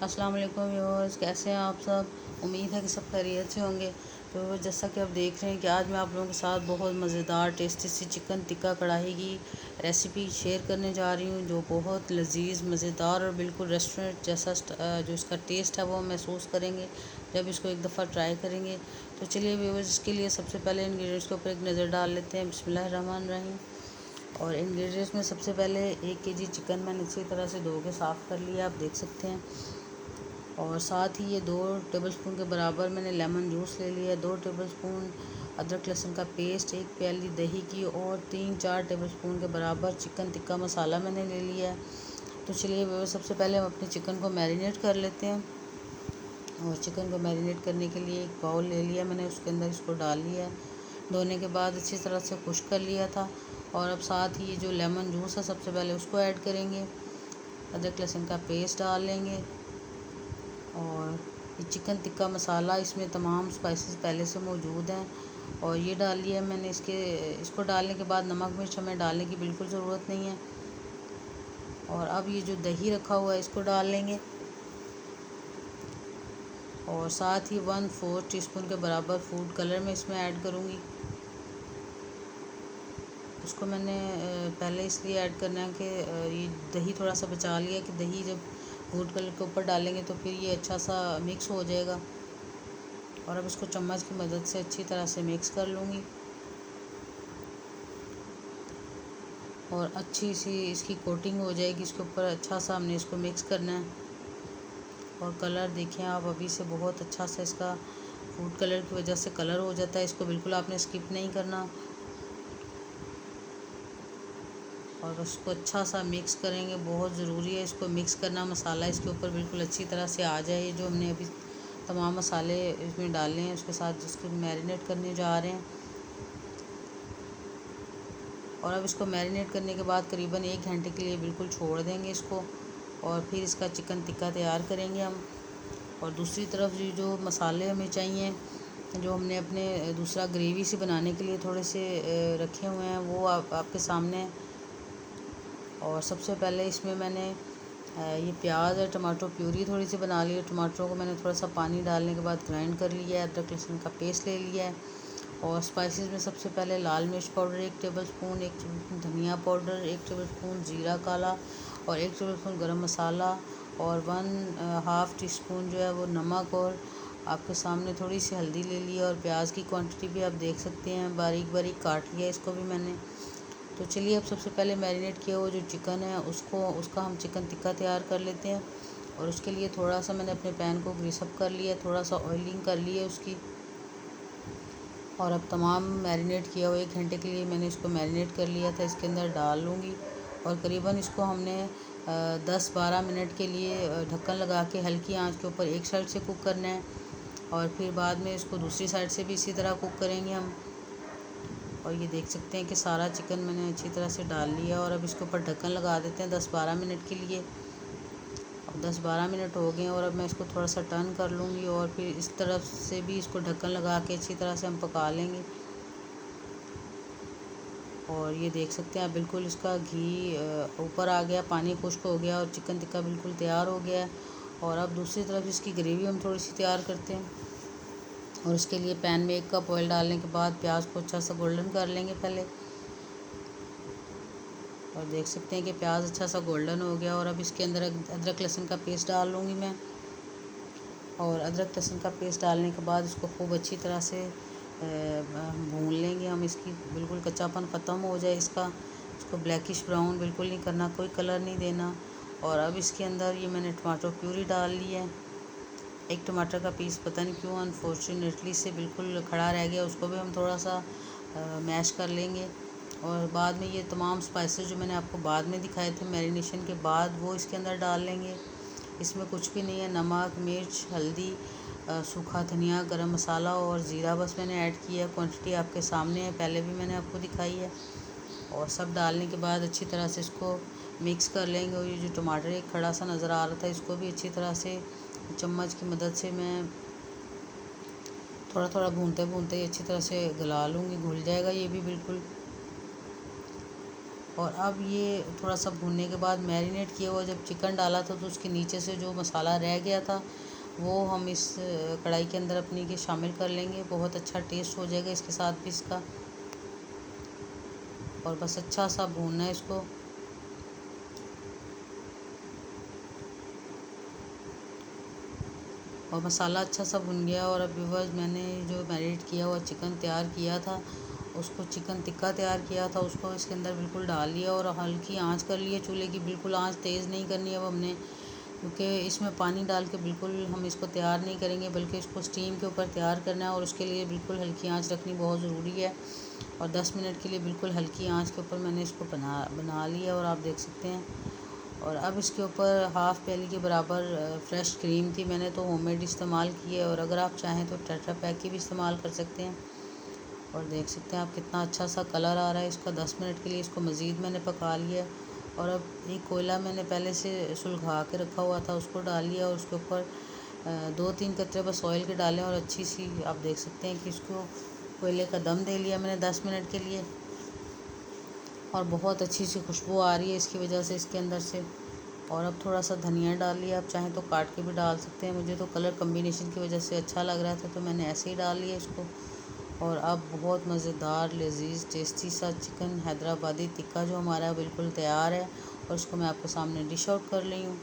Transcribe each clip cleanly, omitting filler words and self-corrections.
अस्सलाम वालेकुम व्यूअर्स, कैसे हैं आप सब। उम्मीद है कि सब खैरियत से होंगे। तो जैसा कि आप देख रहे हैं कि आज मैं आप लोगों के साथ बहुत मज़ेदार टेस्टी सी चिकन टिक्का कढ़ाई की रेसिपी शेयर करने जा रही हूँ, जो बहुत लजीज मज़ेदार और बिल्कुल रेस्टोरेंट जैसा जो इसका टेस्ट है वो महसूस करेंगे जब इसको एक दफ़ा ट्राई करेंगे। तो चलिए व्यूअर्स, इसके लिए सबसे पहले इंग्रेडिएंट्स के ऊपर एक नज़र डाल लेते हैं। बिस्मिल्लाहिर्रहमानिर्रहीम। और इंग्रेडिएंट्स में सबसे पहले 1 केजी चिकन मैंने अच्छी तरह से धो के साफ़ कर लिया, आप देख सकते हैं। और साथ ही ये 2 टेबलस्पून के बराबर मैंने लेमन जूस ले लिया है, 2 टेबलस्पून अदरक लहसुन का पेस्ट, 1 प्याली दही की और 3-4 टेबलस्पून के बराबर चिकन टिक्का मसाला मैंने ले लिया है। तो चलिए वो सबसे पहले हम अपने चिकन को मैरिनेट कर लेते हैं। और चिकन को मैरिनेट करने के लिए एक बाउल ले लिया मैंने, उसके अंदर इसको डाल लिया है। धोने के बाद अच्छी तरह से खुश्क कर लिया था। और अब साथ ही ये जो लेमन जूस है सबसे पहले उसको ऐड करेंगे, अदरक लहसुन का पेस्ट डाल लेंगे। और ये चिकन टिक्का मसाला, इसमें तमाम स्पाइसेस पहले से मौजूद हैं और ये डाल लिया मैंने। इसको डालने के बाद नमक मिर्च हमें डालने की बिल्कुल ज़रूरत नहीं है। और अब ये जो दही रखा हुआ है इसको डाल लेंगे। और साथ ही 1/4 टीस्पून के बराबर फूड कलर मैं इसमें ऐड करूँगी। उसको मैंने पहले इसलिए ऐड करना है कि ये दही थोड़ा सा बचा लिया कि दही जब फूड कलर के ऊपर डालेंगे तो फिर ये अच्छा सा मिक्स हो जाएगा। और अब इसको चम्मच की मदद से अच्छी तरह से मिक्स कर लूँगी। और अच्छी सी इसकी कोटिंग हो जाएगी इसके ऊपर, अच्छा सा हमने इसको मिक्स करना है। और कलर देखें आप, अभी से बहुत अच्छा सा इसका फूड कलर की वजह से कलर हो जाता है, इसको बिल्कुल आपने स्किप नहीं करना। और उसको अच्छा सा मिक्स करेंगे, बहुत ज़रूरी है इसको मिक्स करना। मसाला इसके ऊपर बिल्कुल अच्छी तरह से आ जाए। जो हमने अभी तमाम मसाले इसमें डाले हैं उसके साथ जिसको मैरिनेट करने जा रहे हैं। और अब इसको मैरिनेट करने के बाद करीबन 1 घंटे के लिए बिल्कुल छोड़ देंगे इसको। और फिर इसका चिकन टिक्का तैयार करेंगे हम। और दूसरी तरफ जो मसाले हमें चाहिए, जो हमने अपने दूसरा ग्रेवी से बनाने के लिए थोड़े से रखे हुए हैं, वो आपके सामने है। और सबसे पहले इसमें मैंने ये प्याज और टमाटो प्यूरी थोड़ी सी बना ली है। टमाटरों को मैंने थोड़ा सा पानी डालने के बाद ग्राइंड कर लिया है। अदरक लहसुन का पेस्ट ले लिया है। और स्पाइसेस में सबसे पहले लाल मिर्च पाउडर 1 टेबलस्पून, 1 टेबलस्पून धनिया पाउडर, 1 टेबलस्पून जीरा काला और 1 टेबलस्पून गरम मसाला और 1/2 टीस्पून जो है वो नमक। और आपके सामने थोड़ी सी हल्दी ले ली है। और प्याज की क्वांटिटी भी आप देख सकते हैं, बारीक बारीक काट लिया इसको भी मैंने। तो चलिए अब सबसे पहले मैरिनेट किया हुआ जो चिकन है उसका हम चिकन टिक्का तैयार कर लेते हैं। और उसके लिए थोड़ा सा मैंने अपने पैन को ग्रीस अप कर लिया, थोड़ा सा ऑयलिंग कर ली है उसकी। और अब तमाम मैरिनेट किया हुआ 1 घंटे के लिए मैंने इसको मैरिनेट कर लिया था, इसके अंदर डाल लूँगी। और करीबन इसको हमने 10-12 मिनट के लिए ढक्कन लगा के हल्की आंच के ऊपर एक साइड से कुक करना है। और फिर बाद में इसको दूसरी साइड से भी इसी तरह कुक करेंगे हम। और ये देख सकते हैं कि सारा चिकन मैंने अच्छी तरह से डाल लिया। और अब इसके ऊपर ढक्कन लगा देते हैं 10-12 मिनट के लिए। अब 10-12 मिनट हो गए हैं और अब मैं इसको थोड़ा सा टर्न कर लूँगी। और फिर इस तरफ से भी इसको ढक्कन लगा के अच्छी तरह से हम पका लेंगे। और ये देख सकते हैं आप, बिल्कुल इसका घी ऊपर आ गया, पानी खुश्क हो गया और चिकन टिक्का बिल्कुल तैयार हो गया है। और अब दूसरी तरफ इसकी ग्रेवी हम थोड़ी सी तैयार करते हैं। और इसके लिए पैन में 1 कप ऑयल डालने के बाद प्याज को अच्छा सा गोल्डन कर लेंगे पहले। और देख सकते हैं कि प्याज अच्छा सा गोल्डन हो गया। और अब इसके अंदर अदरक लहसुन का पेस्ट डाल लूँगी मैं। और अदरक लहसुन का पेस्ट डालने के बाद इसको खूब अच्छी तरह से भून लेंगे हम। इसकी बिल्कुल कच्चापन ख़त्म हो जाए इसका। इसको ब्लैकिश ब्राउन बिल्कुल नहीं करना, कोई कलर नहीं देना। और अब इसके अंदर ये मैंने टमाटो प्यूरी डाल ली है। 1 टमाटर का पीस पता नहीं क्यों अनफॉर्चुनेटली से बिल्कुल खड़ा रह गया, उसको भी हम थोड़ा सा मैश कर लेंगे। और बाद में ये तमाम स्पाइसेस जो मैंने आपको बाद में दिखाए थे मैरिनेशन के बाद, वो इसके अंदर डाल लेंगे। इसमें कुछ भी नहीं है, नमक मिर्च हल्दी सूखा धनिया गरम मसाला और ज़ीरा बस मैंने ऐड किया है। क्वांटिटी आपके सामने है, पहले भी मैंने आपको दिखाई है। और सब डालने के बाद अच्छी तरह से इसको मिक्स कर लेंगे। और ये जो टमाटर एक खड़ा सा नज़र आ रहा था, इसको भी अच्छी तरह से चम्मच की मदद से मैं थोड़ा थोड़ा भूनते भूनते अच्छी तरह से गला लूँगी, घुल जाएगा ये भी बिल्कुल। और अब ये थोड़ा सा भूनने के बाद मैरिनेट किया हुआ जब चिकन डाला था तो उसके नीचे से जो मसाला रह गया था वो हम इस कढ़ाई के अंदर अपनी के शामिल कर लेंगे। बहुत अच्छा टेस्ट हो जाएगा इसके साथ भी इसका। और बस अच्छा सा भूनना है इसको। और मसाला अच्छा सा भुन गया। और अब व्यूअर्स, मैंने जो मैरिनेट किया हुआ चिकन तैयार किया था, उसको चिकन टिक्का तैयार किया था, उसको इसके अंदर बिल्कुल डाल लिया और हल्की आंच कर लिए चूल्हे की। बिल्कुल आंच तेज़ नहीं करनी अब हमने, क्योंकि इसमें पानी डाल के बिल्कुल हम इसको तैयार नहीं करेंगे, बल्कि इसको स्टीम के ऊपर तैयार करना है। और उसके लिए बिल्कुल हल्की आंच रखनी बहुत ज़रूरी है। और 10 मिनट के लिए बिल्कुल हल्की आंच के ऊपर मैंने इसको बना लिया और आप देख सकते हैं। और अब इसके ऊपर हाफ़ प्याली के बराबर फ्रेश क्रीम थी, मैंने तो होममेड इस्तेमाल की है। और अगर आप चाहें तो टेट्रा पैक की भी इस्तेमाल कर सकते हैं। और देख सकते हैं आप कितना अच्छा सा कलर आ रहा है इसका। 10 मिनट के लिए इसको मज़ीद मैंने पका लिया। और अब एक कोयला मैंने पहले से सुलगा के रखा हुआ था, उसको डाल लिया। और उसके ऊपर 2-3 कतरे बस ऑयल के डालें और अच्छी सी आप देख सकते हैं कि इसको कोयले का दम दे लिया मैंने 10 मिनट के लिए। और बहुत अच्छी सी खुशबू आ रही है इसकी वजह से इसके अंदर से। और अब थोड़ा सा धनिया डाल लिया, आप चाहें तो काट के भी डाल सकते हैं। मुझे तो कलर कम्बिनेशन की वजह से अच्छा लग रहा था तो मैंने ऐसे ही डाल लिया इसको। और अब बहुत मज़ेदार लजीज टेस्टी सा चिकन हैदराबादी टिक्का जो हमारा बिल्कुल तैयार है। और इसको मैं आपके सामने डिश आउट कर रही हूँ।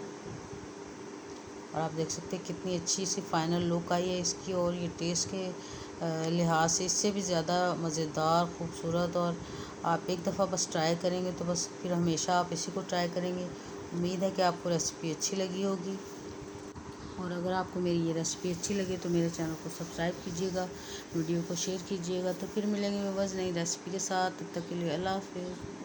और आप देख सकते हैं कितनी अच्छी सी फाइनल लुक आई है इसकी। और ये टेस्ट के लिहाज से इससे भी ज़्यादा मज़ेदार, खूबसूरत। और आप एक दफ़ा बस ट्राई करेंगे तो बस फिर हमेशा आप इसी को ट्राई करेंगे। उम्मीद है कि आपको रेसिपी अच्छी लगी होगी। और अगर आपको मेरी ये रेसिपी अच्छी लगे तो मेरे चैनल को सब्सक्राइब कीजिएगा, वीडियो को शेयर कीजिएगा। तो फिर मिलेंगे बस नई रेसिपी के साथ, तब तक के लिए अल्लाह हाफ़िज़।